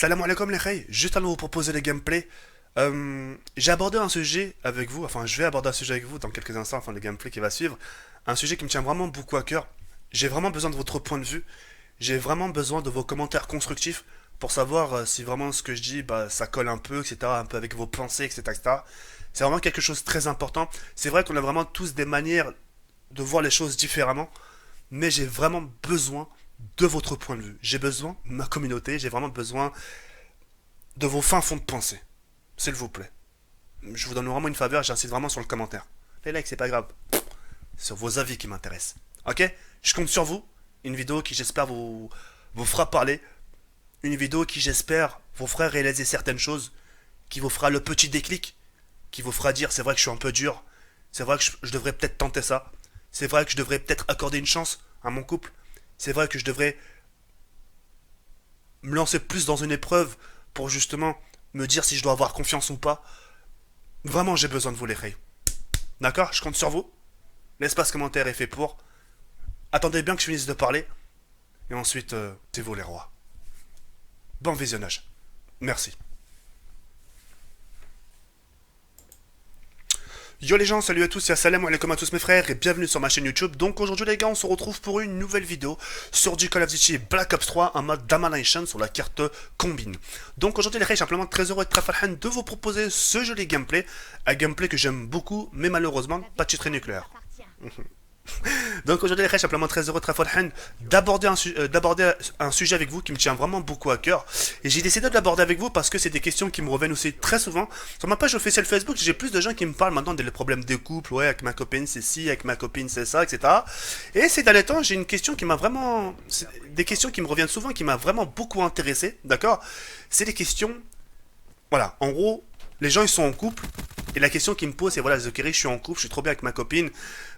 Salam alaikum les khays, juste avant de vous proposer les gameplays, j'ai abordé un sujet avec vous, enfin je vais aborder un sujet avec vous dans quelques instants, enfin le gameplay qui va suivre, un sujet qui me tient vraiment beaucoup à cœur. J'ai vraiment besoin de votre point de vue, j'ai vraiment besoin de vos commentaires constructifs pour savoir si vraiment ce que je dis, bah, ça colle un peu, etc., un peu avec vos pensées, etc., etc. C'est vraiment quelque chose de très important. C'est vrai qu'on a vraiment tous des manières de voir les choses différemment, mais j'ai vraiment besoin de votre point de vue. J'ai besoin de ma communauté, j'ai vraiment besoin de vos fins fonds de pensée. S'il vous plaît. Je vous donne vraiment une faveur, j'insiste vraiment sur le commentaire. Les likes, c'est pas grave. C'est sur vos avis qui m'intéressent. Ok? Je compte sur vous. Une vidéo qui, j'espère, vous fera parler. Une vidéo qui, j'espère, vous fera réaliser certaines choses. Qui vous fera le petit déclic. Qui vous fera dire, c'est vrai que je suis un peu dur. C'est vrai que je devrais peut-être tenter ça. C'est vrai que je devrais peut-être accorder une chance à mon couple. C'est vrai que je devrais me lancer plus dans une épreuve pour justement me dire si je dois avoir confiance ou pas. Vraiment, j'ai besoin de vous les rails. D'accord? Je compte sur vous. L'espace commentaire est fait pour. Attendez bien que je finisse de parler. Et ensuite, c'est vous les rois. Bon visionnage. Merci. Yo les gens, salut à tous et assalamu alaikum à tous mes frères et bienvenue sur ma chaîne YouTube. Donc aujourd'hui les gars, on se retrouve pour une nouvelle vidéo sur du Call of Duty Black Ops 3 en mode Domination sur la carte combine. Donc aujourd'hui les gars, je suis simplement très heureux et très farhan de vous proposer ce joli gameplay. Un gameplay que j'aime beaucoup, mais malheureusement pas de titre nucléaire. Donc aujourd'hui les gars, je suis simplement très heureux, très farhan d'aborder un sujet avec vous qui me tient vraiment beaucoup à cœur. Et j'ai décidé de l'aborder avec vous parce que c'est des questions qui me reviennent aussi très souvent. Sur ma page officielle Facebook, j'ai plus de gens qui me parlent maintenant des problèmes de couple, ouais, avec ma copine c'est ci, avec ma copine c'est ça, etc. Et ces derniers temps, j'ai une question qui m'a vraiment... Des questions qui me reviennent souvent, qui m'a vraiment beaucoup intéressé, d'accord? C'est des questions... Voilà, en gros, les gens ils sont en couple. Et la question qui me pose, c'est voilà, Zokeri, je suis en couple, je suis trop bien avec ma copine.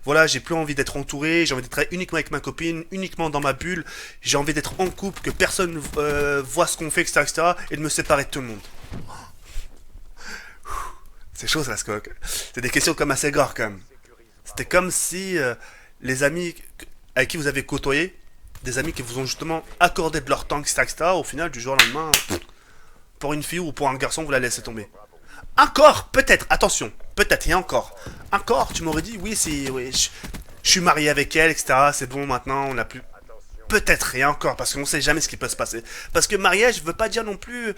Voilà, j'ai plus envie d'être entouré, j'ai envie d'être uniquement avec ma copine, uniquement dans ma bulle. J'ai envie d'être en couple, que personne voit ce qu'on fait, etc., etc., et de me séparer de tout le monde. C'est chaud, ça, c'est des questions comme assez graves, quand même. C'était comme si les amis avec qui vous avez côtoyé, des amis qui vous ont justement accordé de leur temps, etc., etc., au final, du jour au lendemain, pour une fille ou pour un garçon, vous la laissez tomber. Encore, peut-être, attention, peut-être, et encore. Encore, tu m'aurais dit, oui, oui, je suis marié avec elle, etc. C'est bon, maintenant, on n'a plus... Peut-être, et encore, parce qu'on sait jamais ce qui peut se passer. Parce que mariage veut pas dire non plus...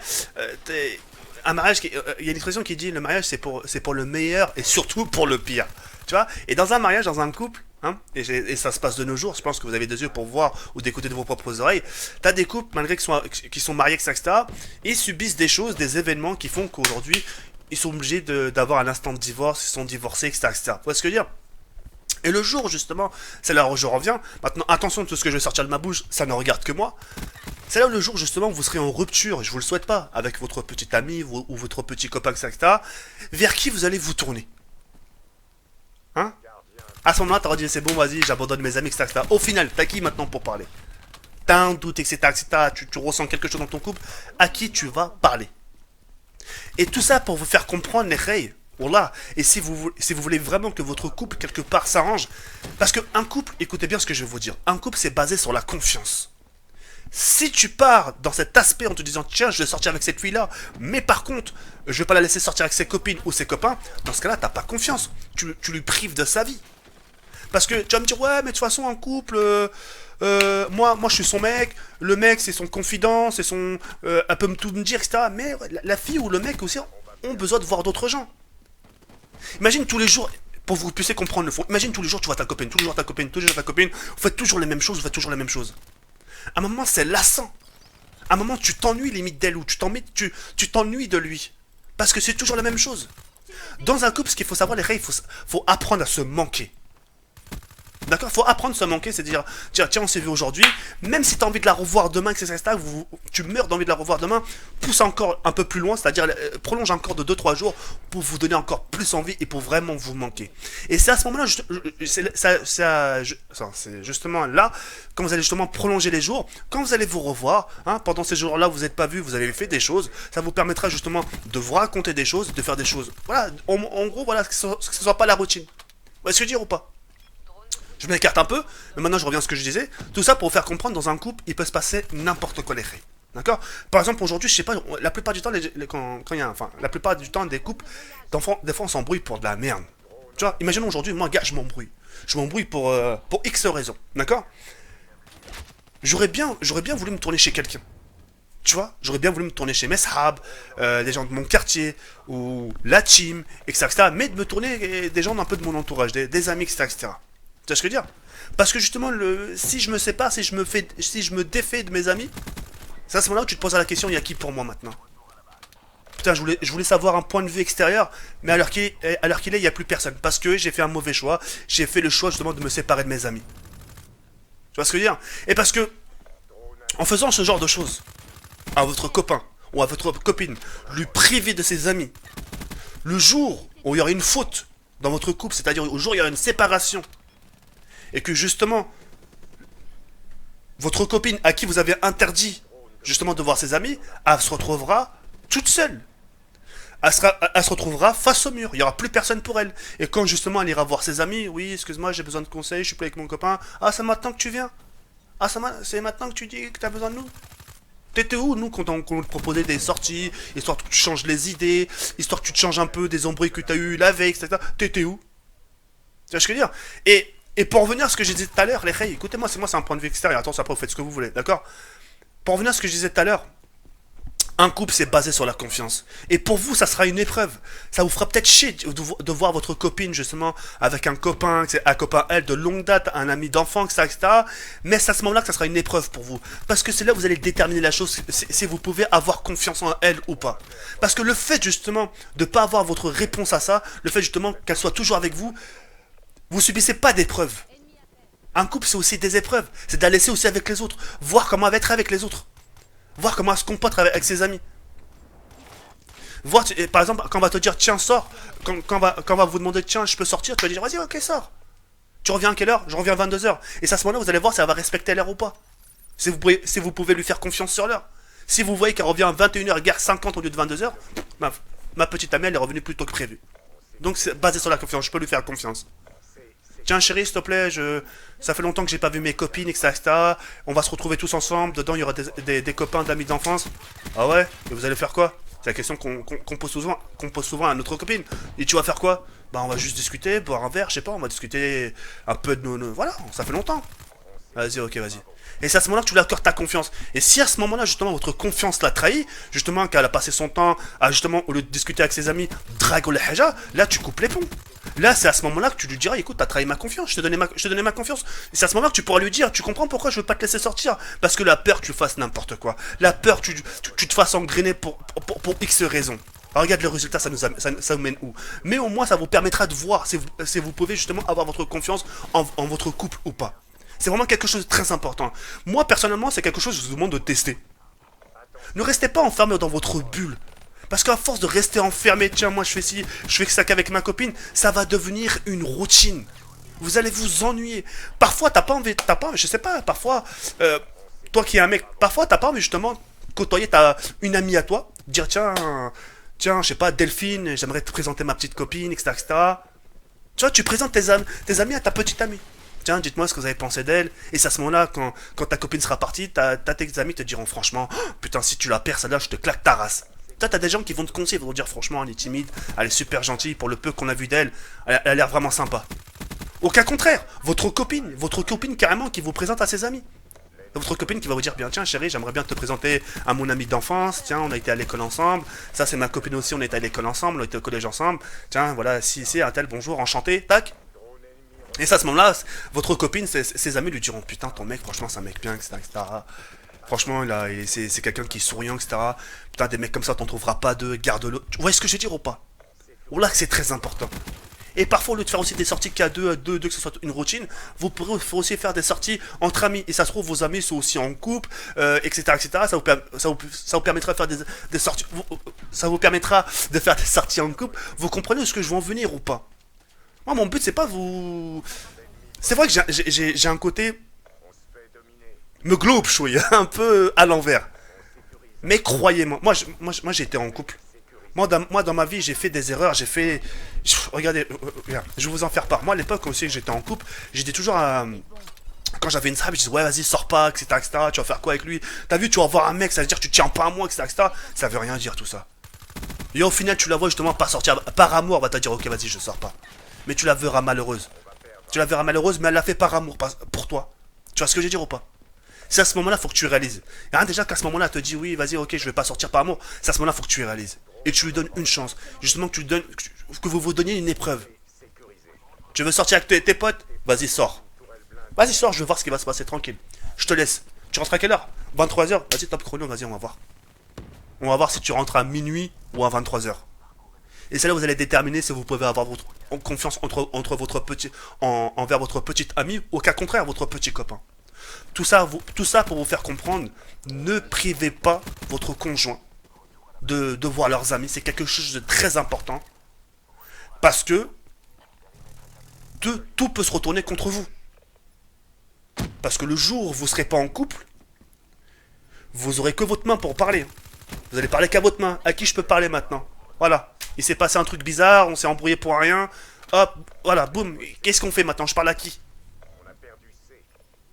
un mariage, il y a une expression qui dit, le mariage, c'est pour le meilleur et surtout pour le pire. Tu vois? Et dans un mariage, dans un couple, hein, et ça se passe de nos jours, je pense que vous avez des yeux pour voir ou d'écouter de vos propres oreilles. T'as des couples, malgré qu'ils sont mariés, etc., ils subissent des choses, des événements qui font qu'aujourd'hui, ils sont obligés d'avoir un instant de divorce, ils sont divorcés, etc., etc. Vous voyez ce que je veux dire? Et le jour, justement, c'est là où je reviens. Maintenant, attention, tout ce que je vais sortir de ma bouche, ça ne regarde que moi. C'est là où le jour, justement, où vous serez en rupture, je vous le souhaite pas, avec votre petite amie ou votre petit copain, etc., vers qui vous allez vous tourner? Hein? À ce moment-là, t'auras dit, c'est bon, vas-y, j'abandonne mes amis, etc., etc. Au final, t'as qui maintenant pour parler? T'as un doute, etc., etc., tu ressens quelque chose dans ton couple, à qui tu vas parler? Et tout ça pour vous faire comprendre les règles. Voilà. Et si vous voulez vraiment que votre couple, quelque part, s'arrange, parce qu'un couple, écoutez bien ce que je vais vous dire, un couple, c'est basé sur la confiance. Si tu pars dans cet aspect en te disant, tiens, je vais sortir avec cette fille-là, mais par contre, je vais pas la laisser sortir avec ses copines ou ses copains, dans ce cas-là, t'as pas confiance. Tu lui prives de sa vie. Parce que tu vas me dire, ouais, mais de toute façon, un couple... moi, je suis son mec, le mec, c'est son confident, c'est son... elle peut tout me dire, etc. Mais la fille ou le mec aussi ont besoin de voir d'autres gens. Imagine tous les jours, pour que vous puissiez comprendre le fond, imagine tous les jours, tu vois ta copine, tous les jours ta copine, tous les jours ta copine, vous faites toujours les mêmes choses, vous faites toujours les mêmes choses. À un moment, c'est lassant. À un moment, tu t'ennuies limite d'elle ou tu t'ennuies de lui. Parce que c'est toujours la même chose. Dans un couple, ce qu'il faut savoir, les gars, faut apprendre à se manquer. D'accord? Faut apprendre à se manquer, c'est dire, tiens, on s'est vu aujourd'hui, même si tu as envie de la revoir demain, etc., tu meurs d'envie de la revoir demain, pousse encore un peu plus loin, c'est-à-dire prolonge encore de 2-3 jours pour vous donner encore plus envie et pour vraiment vous manquer. Et c'est à ce moment-là, c'est justement là, quand vous allez justement prolonger les jours, quand vous allez vous revoir, hein, pendant ces jours-là, vous n'êtes pas vu, vous avez fait des choses, ça vous permettra justement de vous raconter des choses, de faire des choses. Voilà, en gros, voilà, que ce soit pas la routine. Vous voyez ce que je veux dire ou pas? Je m'écarte un peu, mais maintenant je reviens à ce que je disais. Tout ça pour vous faire comprendre, dans un couple, il peut se passer n'importe quoi les règles. D'accord. Par exemple, aujourd'hui, je sais pas, la plupart du temps, quand il y a, enfin, la plupart du temps, des couples d'enfants, des fois, on s'embrouille pour de la merde. Tu vois, imaginons aujourd'hui, moi, gars, je m'embrouille. Je m'embrouille pour X raisons. D'accord. J'aurais bien voulu me tourner chez quelqu'un. Tu vois, j'aurais bien voulu me tourner chez mes sahab, les gens de mon quartier, ou la team, etc. Mais de me tourner des gens un peu de mon entourage, des amis, etc. Tu vois ce que je veux dire? Parce que justement, si je me sépare, si je me défais de mes amis, c'est à ce moment-là où tu te poses la question, il y a qui pour moi maintenant? Putain, je voulais savoir un point de vue extérieur, mais à l'heure qu'il est, il n'y a plus personne. Parce que j'ai fait un mauvais choix, j'ai fait le choix justement de me séparer de mes amis. Tu vois ce que je veux dire? Et parce que, en faisant ce genre de choses, à votre copain ou à votre copine, lui priver de ses amis, le jour où il y aura une faute dans votre couple, c'est-à-dire au jour où il y aura une séparation, et que justement, votre copine à qui vous avez interdit justement de voir ses amis, elle se retrouvera toute seule. Elle se retrouvera face au mur. Il n'y aura plus personne pour elle. Et quand justement elle ira voir ses amis, oui, excuse-moi, j'ai besoin de conseils, je suis plus avec mon copain. Ah, c'est maintenant que tu viens. Ah, c'est maintenant que tu dis que tu as besoin de nous. T'étais où, nous, quand on te proposait des sorties, histoire que tu changes les idées, histoire que tu te changes un peu des embrouilles que tu as eu la veille, etc. T'étais où? Tu vois ce que je veux dire? Et pour revenir à ce que j'ai dit tout à l'heure, les reilles, écoutez-moi, c'est un point de vue extérieur. Attention, après, vous faites ce que vous voulez, d'accord? Pour revenir à ce que je disais tout à l'heure, un couple, c'est basé sur la confiance. Et pour vous, ça sera une épreuve. Ça vous fera peut-être chier de voir votre copine, justement, avec un copain, un copain, elle, de longue date, un ami d'enfant, etc. Mais c'est à ce moment-là que ça sera une épreuve pour vous. Parce que c'est là que vous allez déterminer la chose, si vous pouvez avoir confiance en elle ou pas. Parce que le fait, justement, de ne pas avoir votre réponse à ça, le fait, justement, qu'elle soit toujours avec vous, vous subissez pas d'épreuves. Un couple, c'est aussi des épreuves. C'est de la laisser aussi avec les autres. Voir comment elle va être avec les autres. Voir comment elle se comporte avec ses amis. Voir, par exemple, quand on va te dire, tiens, sors, quand on va vous demander, tiens, je peux sortir, tu vas dire, vas-y, ok, sors. Tu reviens à quelle heure? Je reviens à 22 h. Et c'est à ce moment-là, vous allez voir si elle va respecter l'heure ou pas. Si vous pouvez lui faire confiance sur l'heure. Si vous voyez qu'elle revient à 21 h 50 au lieu de 22 h, ma petite amie, elle est revenue plus tôt que prévu. Donc c'est basé sur la confiance, je peux lui faire confiance. Tiens chérie, s'il te plaît, ça fait longtemps que j'ai pas vu mes copines, etc. On va se retrouver tous ensemble, dedans il y aura des copains, d'amis d'enfance. Ah ouais? Et vous allez faire quoi? C'est la question qu'on pose souvent à notre copine. Et tu vas faire quoi? Bah on va juste discuter, boire un verre, je sais pas, on va discuter un peu de nos... Voilà, ça fait longtemps. Vas-y, ok, vas-y. Et c'est à ce moment-là que tu lui accordes ta confiance. Et si à ce moment-là, justement, votre confiance l'a trahi, justement, qu'elle a passé son temps à, justement, au lieu de discuter avec ses amis, drague le haja, là, tu coupes les ponts. Là, c'est à ce moment-là que tu lui diras, écoute, t'as trahi ma confiance, je te donnais ma confiance. Et c'est à ce moment-là que tu pourras lui dire, tu comprends pourquoi je veux pas te laisser sortir? Parce que la peur que tu fasses n'importe quoi. La peur que tu te fasses engrainer pour X raisons. Alors regarde le résultat, ça nous mène où? Mais au moins, ça vous permettra de voir si vous pouvez justement avoir votre confiance en votre couple ou pas. C'est vraiment quelque chose de très important. Moi, personnellement, c'est quelque chose que je vous demande de tester. Ne restez pas enfermé dans votre bulle. Parce qu'à force de rester enfermé, tiens, moi je fais ci, je fais ça qu'avec ma copine, ça va devenir une routine. Vous allez vous ennuyer. Parfois, t'as pas envie, je sais pas, parfois, toi qui es un mec, parfois t'as pas envie justement côtoyer une amie à toi, dire tiens, je sais pas, Delphine, j'aimerais te présenter ma petite copine, etc., etc. Tu vois, tu présentes tes amis à ta petite amie. Tiens, dites-moi ce que vous avez pensé d'elle. Et c'est à ce moment-là, quand ta copine sera partie, tes amis te diront franchement, oh, putain, si tu la perds, celle-là, je te claque ta race. Toi, t'as des gens qui vont te conseiller, ils vont te dire franchement, elle est timide, elle est super gentille, pour le peu qu'on a vu d'elle, elle a l'air vraiment sympa. Au cas contraire, votre copine carrément qui vous présente à ses amis. Votre copine qui va vous dire, bien tiens chérie, j'aimerais bien te présenter à mon ami d'enfance, tiens, on a été à l'école ensemble, ça c'est ma copine aussi, on était à l'école ensemble, on était au collège ensemble, tiens, voilà, si, un tel, bonjour, enchanté, tac. Et ça, à ce moment-là, votre copine, ses amis lui diront, putain, ton mec, franchement, c'est un mec bien, etc. Franchement, c'est quelqu'un qui est souriant, etc. Putain, des mecs comme ça, t'en trouveras pas deux, garde-le. Vous voyez ce que je veux dire ou pas? Là, c'est très important. Et parfois, au lieu de faire aussi des sorties qu'à deux, que ce soit une routine, vous pourrez aussi faire des sorties entre amis. Et ça se trouve, vos amis sont aussi en couple, etc., etc. Ça vous permettra de faire des sorties. Ça vous permettra de faire des sorties en couple. Vous comprenez ce que je veux en venir ou pas? Moi, mon but, c'est pas vous. C'est vrai que j'ai un côté. Me globe, chouille, un peu à l'envers. Mais croyez-moi, moi j'ai été en couple. Dans ma vie, j'ai fait des erreurs, regardez, regarde, je vais vous en faire part. Moi, à l'époque aussi que j'étais en couple, j'étais toujours Quand j'avais une sahab, je disais ouais vas-y sors pas, etc., etc. Tu vas faire quoi avec lui? T'as vu, tu vas voir un mec, ça veut dire que tu tiens pas à moi, etc., etc. Ça veut rien dire tout ça. Et au final, tu la vois justement pas sortir par amour, elle va te dire ok vas-y je sors pas. Mais tu la verras malheureuse. Tu la verras malheureuse, mais elle l'a fait par amour, pour toi. Tu vois ce que je veux dire ou pas? C'est à ce moment-là, faut que tu réalises. Et hein, déjà qu'à ce moment-là, elle te dit oui, vas-y, ok, je vais pas sortir par amour. C'est à ce moment-là, faut que tu réalises. Et tu lui donnes une chance. Justement, que vous vous donniez une épreuve. Tu veux sortir avec tes potes? Vas-y, sors. Vas-y, sors, je veux voir ce qui va se passer tranquille. Je te laisse. Tu rentres à quelle heure? 23 h. Vas-y, top chrono, vas-y, on va voir. On va voir si tu rentres à minuit ou à 23 h. Et c'est là où vous allez déterminer si vous pouvez avoir votre confiance entre votre petit, envers votre petite amie ou au cas contraire, votre petit copain. Tout ça pour vous faire comprendre, ne privez pas votre conjoint de voir leurs amis. C'est quelque chose de très important. Parce que tout peut se retourner contre vous. Parce que le jour où vous ne serez pas en couple, vous aurez que votre main pour parler. Vous allez parler qu'à votre main. À qui je peux parler maintenant? Voilà. Il s'est passé un truc bizarre, on s'est embrouillé pour rien. Hop, voilà, boum. Qu'est-ce qu'on fait maintenant? Je parle à qui?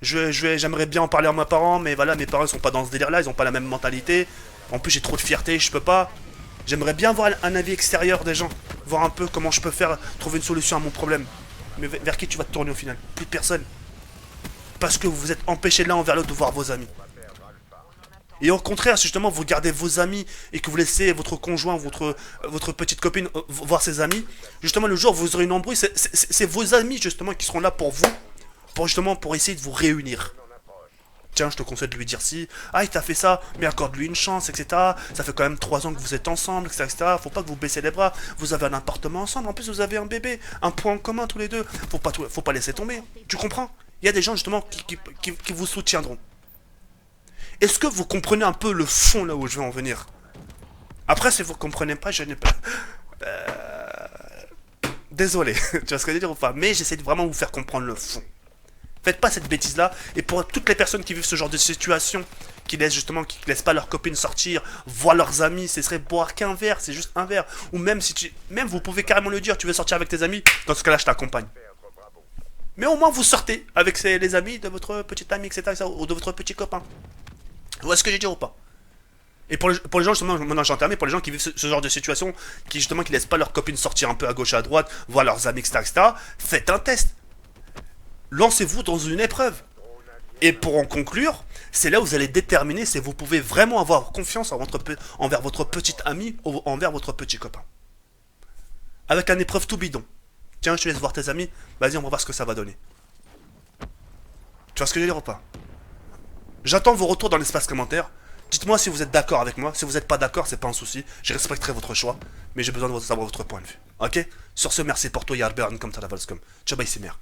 J'aimerais bien en parler à mes parents, mais voilà, mes parents ils sont pas dans ce délire-là, ils ont pas la même mentalité. En plus, j'ai trop de fierté, je peux pas. J'aimerais bien voir un avis extérieur des gens, voir un peu comment je peux faire, trouver une solution à mon problème. Mais vers qui tu vas te tourner au final? Plus de personne. Parce que vous vous êtes empêché l'un envers l'autre de voir vos amis. Et au contraire, si justement vous gardez vos amis et que vous laissez votre conjoint, votre petite copine voir ses amis, justement le jour où vous aurez une embrouille, c'est vos amis justement qui seront là pour vous, pour essayer de vous réunir. Tiens, je te conseille de lui dire si, ah il t'a fait ça, mais accorde-lui une chance, etc. Ça fait quand même 3 ans que vous êtes ensemble, etc. Faut pas que vous baissez les bras, vous avez un appartement ensemble, en plus vous avez un bébé, un point en commun tous les deux. Faut pas laisser tomber, tu comprends? Il y a des gens justement qui vous soutiendront. Est-ce que vous comprenez un peu le fond là où je vais en venir? Après, si vous comprenez pas, je n'ai pas... Désolé, tu vois ce que je veux dire ou pas? Mais j'essaie de vraiment vous faire comprendre le fond. Faites pas cette bêtise là. Et pour toutes les personnes qui vivent ce genre de situation, qui laissent pas leurs copines sortir, voir leurs amis, ce serait boire qu'un verre, c'est juste un verre. Ou même si même vous pouvez carrément le dire, tu veux sortir avec tes amis, dans ce cas-là je t'accompagne. Mais au moins vous sortez avec les amis de votre petite amie, etc., ou de votre petit copain. Vous voyez ce que je veux dire ou pas? Et pour les gens, justement, maintenant j'ai entamé, pour les gens qui vivent ce genre de situation, qui laissent pas leurs copines sortir un peu à gauche et à droite, voir leurs amis, etc., faites un test. Lancez-vous dans une épreuve. Et pour en conclure, c'est là où vous allez déterminer si vous pouvez vraiment avoir confiance envers votre petite amie ou envers votre petit copain. Avec une épreuve tout bidon. Tiens, je te laisse voir tes amis, vas-y, on va voir ce que ça va donner. Tu vois ce que je veux dire ou pas? J'attends vos retours dans l'espace commentaire. Dites-moi si vous êtes d'accord avec moi. Si vous n'êtes pas d'accord, c'est pas un souci. Je respecterai votre choix. Mais j'ai besoin de savoir votre point de vue. Ok? Sur ce, merci pour toi, Yardburn, comme Talavalscom. Ciao, bye, c'est mère.